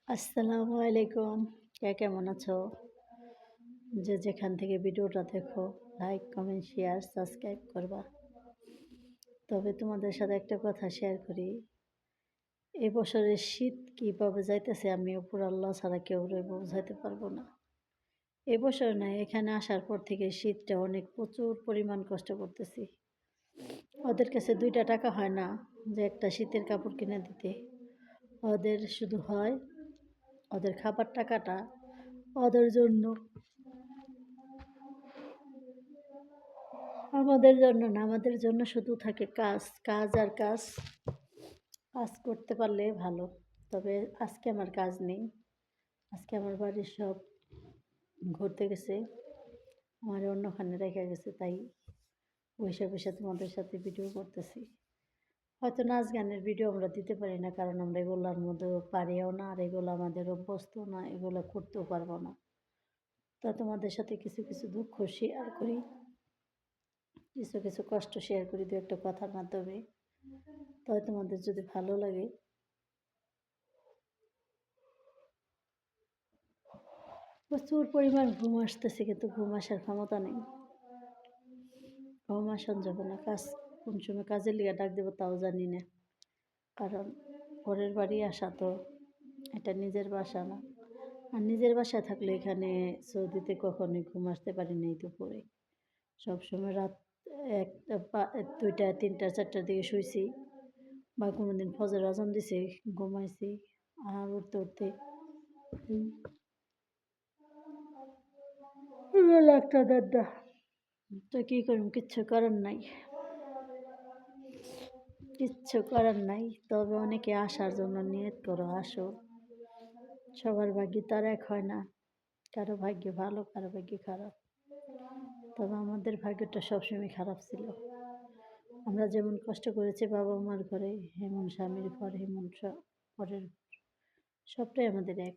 আসসালামু আলাইকুম। কে কেমন আছো? যে যেখান থেকে ভিডিওটা দেখো, লাইক, কমেন্ট, শেয়ার, সাবস্ক্রাইব করবা। তবে তোমাদের সাথে একটা কথা শেয়ার করি। এবছরের শীত কিভাবে যাইতেছে আমি উপর আল্লাহ ছাড়া কেউ বোঝাইতে পারবো না। এবছর না, এখানে আসার পর থেকে শীতটা অনেক প্রচুর পরিমাণ কষ্ট করতেছি। ওদের কাছে 2টা টাকা হয় না যে একটা শীতের কাপড় কিনে দিতে। ওদের শুধু হয় ওদের খাবার টাকাটা ওদের জন্য, আমাদের জন্য না। আমাদের জন্য শুধু থাকে কাজ, কাজ আর কাজ। কাজ করতে পারলে ভালো। তবে আজকে আমার কাজ নেই। আজকে আমার বাড়ির সব ঘুরতে গেছে, আমার অন্যখানে রেখে গেছে, তাই বসে বসে তোমাদের সাথে ভিডিও করতেছি। হয়তো নাচ গানের ভিডিও আমরা দিতে পারি না, কারণ আমরা এগুলোর মধ্যে পারিও না, আর এগুলো আমাদের অভ্যস্ত না, এগুলো করতেও পারবো না। তা তোমাদের সাথে কিছু কিছু দুঃখ শেয়ার করি, কিছু কিছু কষ্ট শেয়ার করি দু একটা কথার মাধ্যমে। তবে তোমাদের যদি ভালো লাগে। প্রচুর পরিমাণ ঘুম আসতেছে, কিন্তু ঘুম আসার ক্ষমতা নেই। ঘুম আসান যাবে না। কাজ কোন সময় কাজের লিগে ডাক দেবো তাও জানি না, কারণ পরের বাড়ি আসা তো এটা নিজের বাসা না। আর নিজের বাসায় থাকলে এখানে সৌদিতে কখনোই ঘুম আসতে পারি নাই দুপুরে। সবসময় রাত 2টা 3টা 4টার দিকে শুয়েছি, বা কোনোদিন ফজর আজান দিছে ঘুমাইছি। আর উঠতে উঠতে একটা 1:30। তো কী করুন, কিচ্ছু করার নাই, কিচ্ছু করার নাই। তবে অনেকে আসার জন্য নিয়ত করো, আসো। সবার ভাগ্যে তার এক হয় না, কারো ভাগ্যে ভালো, কারো ভাগ্যে খারাপ। তবে আমাদের ভাগ্যটা সবসময় খারাপ ছিল। আমরা যেমন কষ্ট করেছি বাবা মার ঘরে, হেমন স্বামীর ঘর, হেমন পরের ঘর, সবটাই আমাদের এক।